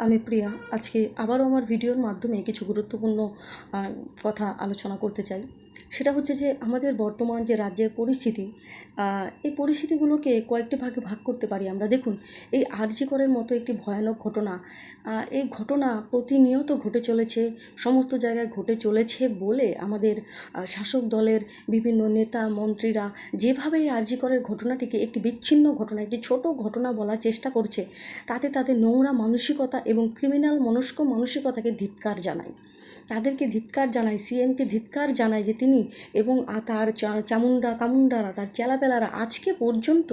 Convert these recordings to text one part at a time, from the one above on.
আমি প্রিয়া। আজকে আবারও আমার ভিডিওর মাধ্যমে কিছু গুরুত্বপূর্ণ কথা আলোচনা করতে চাই। সেটা হচ্ছে যে আমাদের বর্তমান যে রাজ্যের পরিস্থিতি, এই পরিস্থিতিগুলোকে কয়েকটি ভাগে ভাগ করতে পারি আমরা। দেখুন, এই আরজি করের মতো একটি ভয়ানক ঘটনা, এই ঘটনা প্রতিনিয়ত ঘটে চলেছে, সমস্ত জায়গায় ঘটে চলেছে বলে আমাদের শাসক দলের বিভিন্ন নেতা মন্ত্রীরা যেভাবে এই আরজি করের ঘটনাটিকে একটি বিচ্ছিন্ন ঘটনা, একটি ছোট ঘটনা বলার চেষ্টা করছে, তাতে তাদের নোংরা মানসিকতা এবং ক্রিমিনাল মনস্ক মানসিকতাকে ধিক্কার জানাই। তাদেরকে ধিক্কার জানাই, সিএমকে ধিক্কার জানাই যে তিনি এবং তার কামুন্ডারা, তার চেলাপেলারা আজকে পর্যন্ত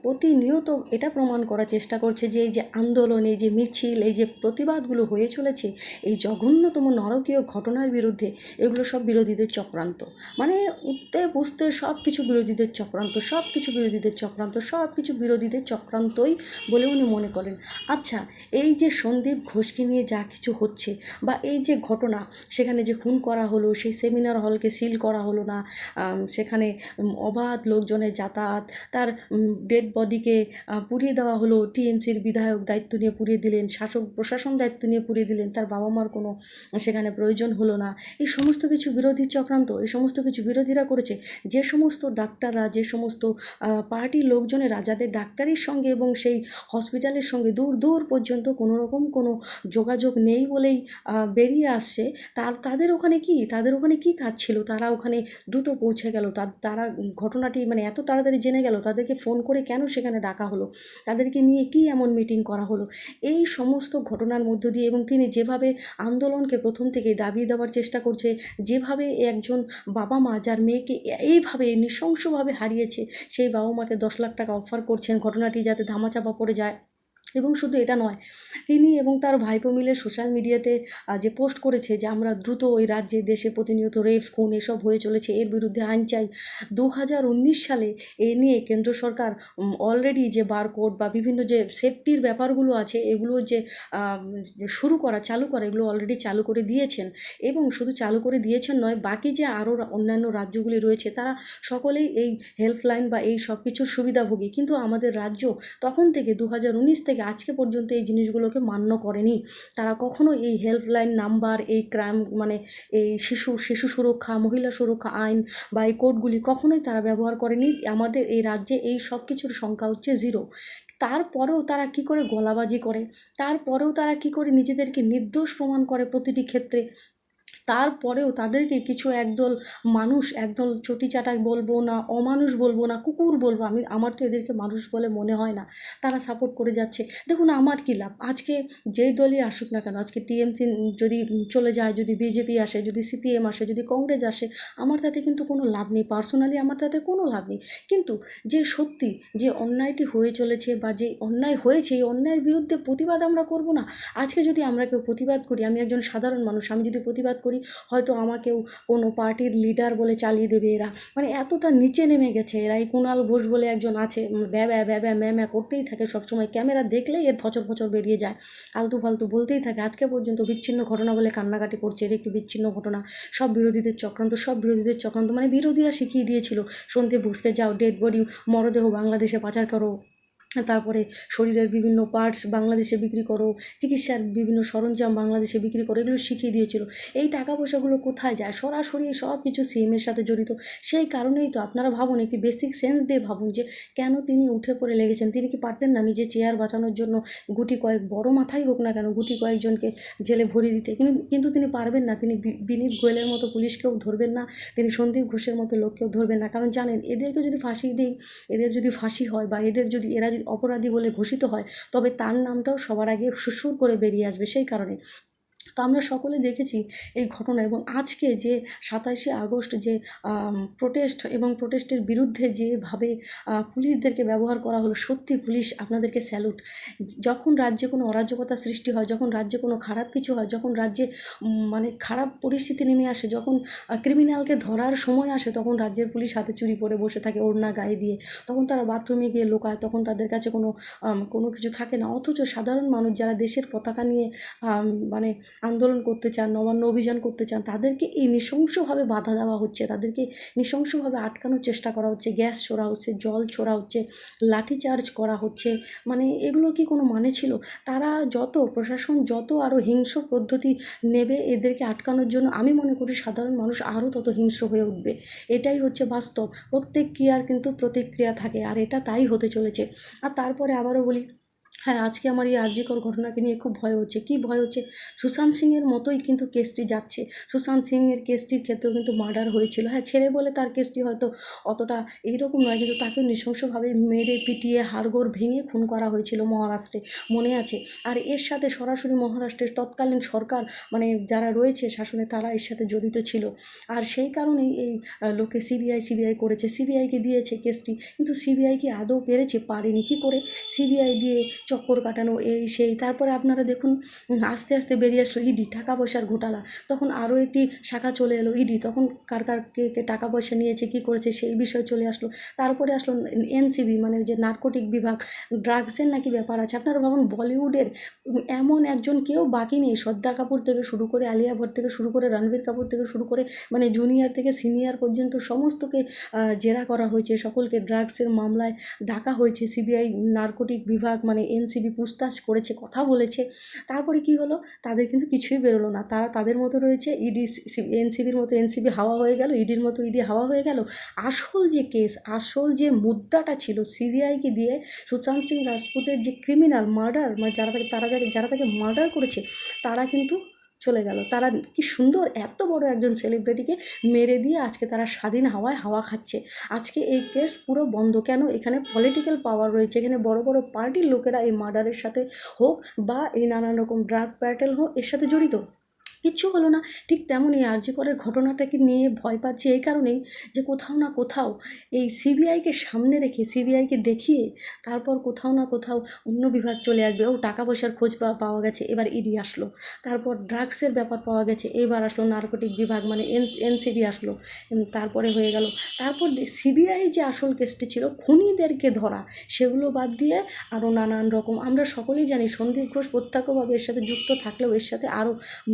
প্রতিনিয়ত এটা প্রমাণ করার চেষ্টা করছে যে এই যে আন্দোলন, এই যে মিছিল, এই যে প্রতিবাদগুলো হয়ে চলেছে, এই জঘন্যতম নরকীয় ঘটনার বিরুদ্ধে, এগুলো সব বিরোধীদের চক্রান্ত। মানে উঠতে বসতে সব কিছু বিরোধীদের চক্রান্ত, সব কিছু বিরোধীদের চক্রান্ত, সব কিছু বিরোধীদের চক্রান্তই বলে উনি মনে করেন। আচ্ছা, এই যে সন্দীপ ঘোষকে নিয়ে যা কিছু হচ্ছে, বা এই যে ঘটনা, সেখানে যে খুন করা হলো, সেই সেমিনার হলকে সিল করা হলো না, সেখানে অবাধ লোকজনের যাতায়াত, তার ডেড বডিকে পুড়িয়ে দেওয়া হলো, টিএমসির বিধায়ক দায়িত্ব নিয়ে পুড়িয়ে দিলেন, শাসক প্রশাসন দায়িত্ব নিয়ে পুড়িয়ে দিলেন, তার বাবা মার কোনো সেখানে প্রয়োজন হলো না। এই সমস্ত কিছু বিরোধী চক্রান্ত, এই সমস্ত কিছু বিরোধীরা করেছে। যে সমস্ত ডাক্তাররা, যে সমস্ত পার্টির লোকজনেরা, যাদের ডাক্তারির সঙ্গে এবং সেই হসপিটালের সঙ্গে দূর দূর পর্যন্ত কোনো রকম কোনো যোগাযোগ নেই বলেই বেরিয়ে আসছে, তাদের ওখানে কি কাজ ছিল? তারা ওখানে দ্রুত পৌঁছে গেল, তারা ঘটনাটি মানে এত তাড়াতাড়ি জেনে গেল, তাদেরকে ফোন করে কেন সেখানে ডাকা হলো, তাদেরকে নিয়ে কি এমন মিটিং করা হলো? এই সমস্ত ঘটনার মধ্য দিয়ে, এবং তিনি যেভাবে আন্দোলনকে প্রথম থেকেই দাবিয়ে দেওয়ার চেষ্টা করছে, যেভাবে একজন বাবা মা যার মেয়েকে এইভাবে নৃশংসভাবে হারিয়েছে, সেই বাবা মাকে 10 লাখ টাকা অফার করছেন ঘটনাটি যাতে ধামাচাপা পড়ে যায়। এবং শুধু এটা নয়, তিনি এবং তার ভাইপো মিলে সোশ্যাল মিডিয়াতে যে পোস্ট করেছে যে আমরা দ্রুত ওই রাজ্যে দেশে প্রতিনিয়ত রেপ খুন এসব হয়ে চলেছে, এর বিরুদ্ধে আইন চাই। 2019 সালে এ নিয়ে কেন্দ্র সরকার অলরেডি যে বারকোড বা বিভিন্ন যে সেফটির ব্যাপারগুলো আছে, এগুলো যে চালু করা, এগুলো অলরেডি চালু করে দিয়েছেন। এবং শুধু চালু করে দিয়েছেন নয়, বাকি যে আরও অন্যান্য রাজ্যগুলি রয়েছে, তারা সকলেই এই হেল্পলাইন বা এই সব কিছুর সুবিধাভোগী। কিন্তু আমাদের রাজ্য তখন থেকে 2019 থেকে আজকে পর্যন্ত এই জিনিসগুলোকে মান্য করেনি। তারা কখনো এই হেল্পলাইন নাম্বার, এই ক্রাইম মানে এই শিশু সুরক্ষা, মহিলা সুরক্ষা আইন বা এই কোডগুলি কখনোই তারা ব্যবহার করেনি। আমাদের এই রাজ্যে এই সব কিছুর সংখ্যা হচ্ছে 0। তারপরেও তারা কি করে গলাবাজি করে, তারপরেও তারা কি করে নিজেদেরকে নির্দোষ প্রমাণ করে প্রতিটি ক্ষেত্রে। তারপরেও তাদেরকে কিছু একদল মানুষ, একদল চটিচাটাই বলবো না, অমানুষ বলবো না, কুকুর বলবো, আমার তো এদেরকে মানুষ বলে মনে হয় না, তারা সাপোর্ট করে যাচ্ছে। দেখুন, আমার কী লাভ? আজকে যেই দলই আসুক না কেন, আজকে টিএমসি যদি চলে যায়, যদি বিজেপি আসে, যদি সিপিএম আসে, যদি কংগ্রেস আসে, আমার তাতে কিন্তু কোনো লাভ নেই। পার্সোনালি আমার তাতে কোনো লাভ নেই। কিন্তু যে সত্যি যে অন্যায়টি হয়ে চলেছে বা যে অন্যায় হয়েছে, এই অন্যায়ের বিরুদ্ধে প্রতিবাদ আমরা করব না? আজকে যদি আমরা কেউ প্রতিবাদ করি, আমি একজন সাধারণ মানুষ, আমি যদি প্রতিবাদ করি, হয়তো আমাকেও কোনো পার্টির লিডার বলে চালিয়ে দেবে এরা। মানে এতটা নিচে নেমে গেছে এরা। এই কুণাল ঘোষ বলে একজন আছে, ব্যা ম্যা করতেই থাকে সবসময়, ক্যামেরা দেখলেই এর ফচর ফচর বেরিয়ে যায়, আলতু ফালতু বলতেই থাকে। আজকে পর্যন্ত বিচ্ছিন্ন ঘটনা বলে কান্নাকাটি করছে, এর একটি বিচ্ছিন্ন ঘটনা, সব বিরোধীদের চক্রান্ত, সব বিরোধীদের চক্রান্ত। মানে বিরোধীরা শিখিয়ে দিয়েছিল সন্দীপ ঘোষকে, যাও ডেড বডি, মরদেহ বাংলাদেশে পাচার করো, তারপরে শরীরের বিভিন্ন পার্টস বাংলাদেশে বিক্রি করো, চিকিৎসার বিভিন্ন সরঞ্জাম বাংলাদেশে বিক্রি করো, এগুলো শিখিয়ে দিয়েছিল। এই টাকা পয়সাগুলো কোথায় যায়? সরাসরি সব কিছু সিএমের সাথে জড়িত। সেই কারণেই তো আপনারা ভাবুন, একটি বেসিক সেন্স দিয়ে ভাবুন যে কেন তিনি উঠে পড়ে লেগেছেন। তিনি কি পারতেন না নিজের চেয়ার বাঁচানোর জন্য গুটি কয়েক, বড় মাথাই হোক না কেন, গুটি কয়েকজনকে জেলে ভরিয়ে দিতে? কিন্তু তিনি পারবেন না। তিনি বিনীত গোয়েলের মতো পুলিশকেও ধরবেন না, তিনি সন্দীপ ঘোষের মতো লোককেও ধরবেন না। কারণ জানেন, এদেরকে যদি ফাঁসি দিই, এদের যদি ফাঁসি হয় বা এরা যদি অপরাধী বলে ঘোষিত হয়, তবে তার নামটাও সবার আগে সুর করে বেরিয়ে আসবে। সেই কারণে তো আমরা সকলে দেখেছি এই ঘটনা। এবং আজকে যে 27শে আগস্ট যে প্রোটেস্ট এবং প্রোটেস্টের বিরুদ্ধে যেভাবে পুলিশদেরকে ব্যবহার করা হলো, সত্যি পুলিশ আপনাদেরকে স্যালুট। যখন রাজ্যে কোনো অরাজকতা সৃষ্টি হয়, যখন রাজ্যে কোনো খারাপ কিছু হয়, যখন রাজ্যে মানে খারাপ পরিস্থিতি নেমে আসে, যখন ক্রিমিনালকে ধরার সময় আসে, তখন রাজ্যের পুলিশ হাতে চুরি পরে বসে থাকে, ওড়না গায়ে দিয়ে, তখন তারা বাথরুমে গিয়ে লোকায়, তখন তাদের কাছে কোনো কিছু থাকে না। অথচ সাধারণ মানুষ যারা দেশের পতাকা নিয়ে মানে আন্দোলন করতে চান, নবান্ন অভিযান করতে চান, তাদেরকে এই নৃশংসভাবে বাধা দেওয়া হচ্ছে, তাদেরকে নৃশংসভাবে আটকানোর চেষ্টা করা হচ্ছে, গ্যাস ছোড়া হচ্ছে, জল ছোড়া হচ্ছে, লাঠিচার্জ করা হচ্ছে। মানে এগুলো কি কোনো মানে ছিল? তারা যত প্রশাসন যত আরও হিংস্র পদ্ধতি নেবে এদেরকে আটকানোর জন্য, আমি মনে করি সাধারণ মানুষ আরও তত হিংস্র হয়ে উঠবে। এটাই হচ্ছে বাস্তব। প্রত্যেক ক্রিয়ার কিন্তু প্রতিক্রিয়া থাকে, আর এটা তাই হতে চলেছে। আর তারপরে আবারও বলি, হ্যাঁ, আজকে আমার এই আরজিকর ঘটনাকে নিয়ে খুব ভয় হচ্ছে। কী ভয় হচ্ছে? সুশান্ত সিংয়ের মতোই কিন্তু কেসটি যাচ্ছে। সুশান্ত সিংয়ের কেসটির ক্ষেত্রেও কিন্তু মার্ডার হয়েছিল। হ্যাঁ, ছেড়ে বলে তার কেসটি হয়তো অতটা এইরকম নয়, কিন্তু তাকে নৃশংসভাবে মেরে পিটিয়ে হাড়গোড় ভেঙে খুন করা হয়েছিল মহারাষ্ট্রে, মনে আছে? আর এর সাথে সরাসরি মহারাষ্ট্রের তৎকালীন সরকার, মানে যারা রয়েছে শাসনে, তারা এর সাথে জড়িত ছিল। আর সেই কারণেই এই লোকে সিবিআই করেছে, সিবিআইকে দিয়েছে কেসটি। কিন্তু সিবিআই কি আদৌ পেরেছে? পারেনি। কী করে সিবিআই দিয়ে চক্কর কাটানো, এই সেই। তারপরে আপনারা দেখুন, আস্তে আস্তে বেরিয়ে আসলো ইডি, টাকা পয়সার ঘোটালা। তখন আরও একটি শাখা চলে এলো ইডি, তখন কার কার কে টাকা পয়সা নিয়েছে, কী করেছে সেই বিষয় চলে আসলো। তারপরে আসলো এনসিবি, মানে যে নার্কোটিক বিভাগ, ড্রাগসের নাকি ব্যাপার আছে। আপনারা ভাবুন, বলিউডের এমন একজন কেউ বাকি নেই, শ্রদ্ধা কাপুর থেকে শুরু করে, আলিয়া ভট্ট থেকে শুরু করে, রণবীর কাপুর থেকে শুরু করে, মানে জুনিয়র থেকে সিনিয়র পর্যন্ত সমস্তকে জেরা করা হয়েছে, সকলকে ড্রাগসের মামলায় ডাকা হয়েছে। সিবিআই নার্কোটিক বিভাগ মানে এনসিবি পুছতাছ করেছে, কথা বলেছে। তারপরে কি হলো? তাদের কিন্তু কিছুই বেরোলো না, তারা তাদের মতো রয়েছে। ইডি এনসিবির মতো এনসিবি হাওয়া হয়ে গেল, ইডির মতো ইডি হাওয়া হয়ে গেল। আসল যে কেস, আসল যে মুদ্দাটা ছিল সিবিআইকে দিয়ে, সুশান্ত সিং রাজপুতের যে ক্রিমিনাল মার্ডার, মানে যারা তাকে মার্ডার করেছে, তারা কিন্তু চলে গেল। তারা কি সুন্দর এত বড় একজন সেলিব্রিটিকে মেরে দিয়ে আজকে তারা স্বাধীন হাওয়ায় হাওয়া খাচ্ছে। আজকে এই কেস পুরো বন্ধ কেন? এখানে পলিটিক্যাল পাওয়ার রয়েছে, এখানে বড় বড় পার্টির লোকেরা এই মার্ডারের সাথে হোক বা এই নানান রকম ড্রাগ প্যাটেল হোক, এর সাথে জড়িত। কিচ্ছু হলো না। ঠিক তেমনই আরজি করের ঘটনাটাকে নিয়ে ভয় পাচ্ছি এই কারণেই যে কোথাও না কোথাও এই সিবিআইকে সামনে রেখে, সিবিআইকে দেখিয়ে তারপর কোথাও না কোথাও অন্য বিভাগ চলে আসবে। ও টাকা পয়সার খোঁজ পাওয়া গেছে, এবার ইডি আসলো। তারপর ড্রাগসের ব্যাপার পাওয়া গেছে, এবার আসলো নার্কোটিক বিভাগ মানে এনসিবি আসলো। তারপরে হয়ে গেল, তারপর সিবিআই যে আসল কেসটি ছিল খুনিদেরকে ধরা, সেগুলো বাদ দিয়ে আরও নানান রকম, আমরা সকলেই জানি সন্দীপ ঘোষ প্রত্যক্ষভাবে এর সাথে যুক্ত থাকলেও এর সাথে আরও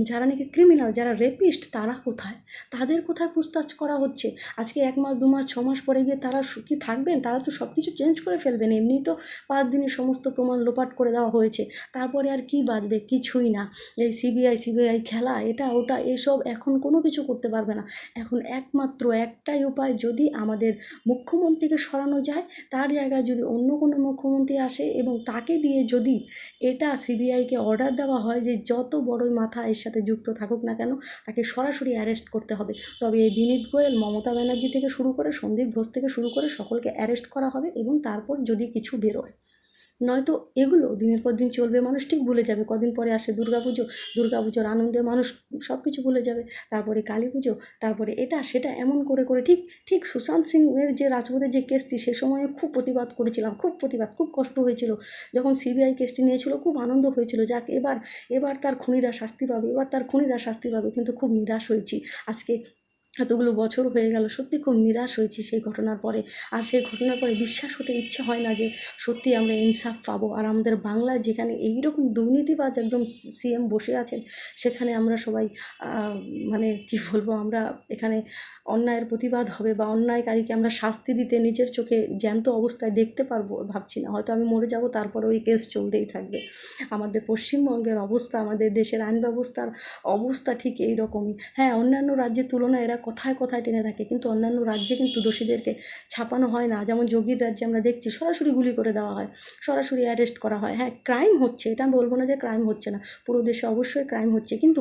যারা নাকি ক্রিমিনাল, যারা রেপিস্ট, তারা কোথায়? তাদের কোথায় পুছতাছ করা হচ্ছে? আজকে 1 মাস 2 মাস 6 মাস পরে গিয়ে তারা কি থাকবেন? তারা তো সব কিছু চেঞ্জ করে ফেলবেন। এমনি তো 5 দিনে সমস্ত প্রমাণ লোপাট করে দেওয়া হয়েছে, তারপরে আর কি বাঁধবে? কিছুই না। এই সিবিআই খেলা, এটা ওটা এসব এখন কোনো কিছু করতে পারবে না। এখন একমাত্র একটাই উপায়, যদি আমাদের মুখ্যমন্ত্রীকে সরানো যায়, তার জায়গায় যদি অন্য কোনো মুখ্যমন্ত্রী আসে এবং তাকে দিয়ে যদি এটা সিবিআইকে অর্ডার দেওয়া হয় যে যত বড়ই মাথা এর সাথে যুক্ত থাকুক না কেন, তাকে সরাসরি অ্যারেস্ট করতে হবে। তবে এই বিনীত গোয়েল, মমতা ব্যানার্জি থেকে শুরু করে, সন্দীপ ঘোষ থেকে শুরু করে সকলকে অ্যারেস্ট করা হবে এবং তারপর যদি কিছু বেরোয়। নয়তো এগুলো দিনের পর দিন চলবে, মানুষ ঠিক ভুলে যাবে। কদিন পরে আসে দুর্গাপুজোর আনন্দে মানুষ সব কিছু ভুলে যাবে। তারপরে কালী পুজো, তারপরে এটা সেটা, এমন করে করে ঠিক ঠিক সুশান্ত সিংয়ের যে রাজপুতের যে কেসটি, সে সময়ে খুব প্রতিবাদ করেছিলাম, খুব কষ্ট হয়েছিল যখন সিবিআই কেসটি নিয়েছিল, খুব আনন্দ হয়েছিল, যাক এবার তার খুনিরা শাস্তি পাবে, কিন্তু খুব নিরাশ হয়েছি। আজকে এতগুলো বছর হয়ে গেল, সত্যি খুব নিরাশ হয়েছি সেই ঘটনার পরে। আর সেই ঘটনার পরে বিশ্বাস হতে ইচ্ছে হয় না যে সত্যি আমরা ইনসাফ পাবো। আর আমাদের বাংলায় যেখানে এইরকম দুর্নীতিবাজ একদম সিএম বসে আছেন, সেখানে আমরা সবাই মানে কি বলবো, আমরা এখানে অন্যায়ের প্রতিবাদ হবে বা অন্যায়কারীকে আমরা শাস্তি দিতে নিজের চোখে জ্যান্ত অবস্থায় দেখতে পারবো ভাবছি না। হয়তো আমি মরে যাব, তারপরে ওই কেস চলতেই থাকবে। আমাদের পশ্চিমবঙ্গের অবস্থা, আমাদের দেশের আইন ব্যবস্থার অবস্থা ঠিক এই রকমই। হ্যাঁ, অন্যান্য রাজ্যের তুলনায় এরা কথায় কথায় টেনে থাকে, কিন্তু অন্যান্য রাজ্যে কিন্তু দোষীদেরকে ছাপানো হয় না। যেমন যোগীর রাজ্যে আমরা দেখছি সরাসরি গুলি করে দেওয়া হয়, সরাসরি অ্যারেস্ট করা হয়। হ্যাঁ, ক্রাইম হচ্ছে, এটা আমি বলবো না যে ক্রাইম হচ্ছে না, পুরো দেশে অবশ্যই ক্রাইম হচ্ছে, কিন্তু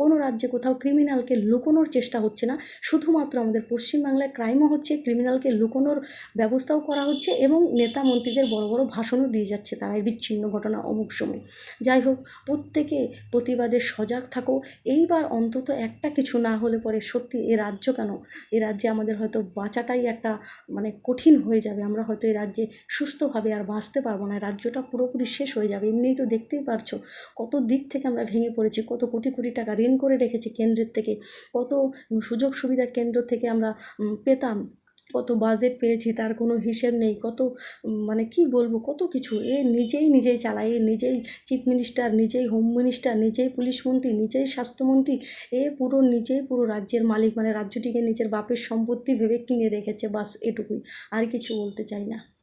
কোনো রাজ্যে কোথাও ক্রিমিনালকে লুকোনোর চেষ্টা হচ্ছে না। শুধুমাত্র আমাদের পশ্চিমবাংলায় ক্রাইমও হচ্ছে, ক্রিমিনালকে লুকোনোর ব্যবস্থাও করা হচ্ছে এবং নেতা মন্ত্রীদের বড় বড় ভাষণও দিয়ে যাচ্ছে তারা, বিচ্ছিন্ন ঘটনা অমুক সময়। যাই হোক, প্রত্যেকে প্রতিবাদে সজাগ থাকো। এইবার অন্তত একটা কিছু না হলে পরে সত্যি এ রাজ্য কেন, এ রাজ্যে আমাদের হয়তো বাঁচাটাই একটা মানে কঠিন হয়ে যাবে। আমরা হয়তো এই রাজ্যে সুস্থভাবে আর বাঁচতে পারবো না, রাজ্যটা পুরোপুরি শেষ হয়ে যাবে। এমনিই তো দেখতেই পারছো কত দিক থেকে আমরা ভেঙে পড়েছি, কত কোটি কোটি টাকা ঋণ করে রেখেছি কেন্দ্রের থেকে, কত সুযোগ সুবিধা কেন্দ্র থেকে আমরা পেতাম, কত বাজেট পেয়েছি তার কোনো হিসেব নেই, কত মানে কি বলবো, কত কিছু এ নিজেই চালায়, এ নিজেই চিফ মিনিস্টার, নিজেই হোম মিনিস্টার, নিজেই পুলিশ মন্ত্রী, নিজেই স্বাস্থ্যমন্ত্রী, এ পুরো নিজেই পুরো রাজ্যের মালিক, মানে রাজ্যটিকে নিজের বাপের সম্পত্তি ভেবে কিনে রেখেছে, বাস এটুকুই, আর কিছু বলতে চাই না।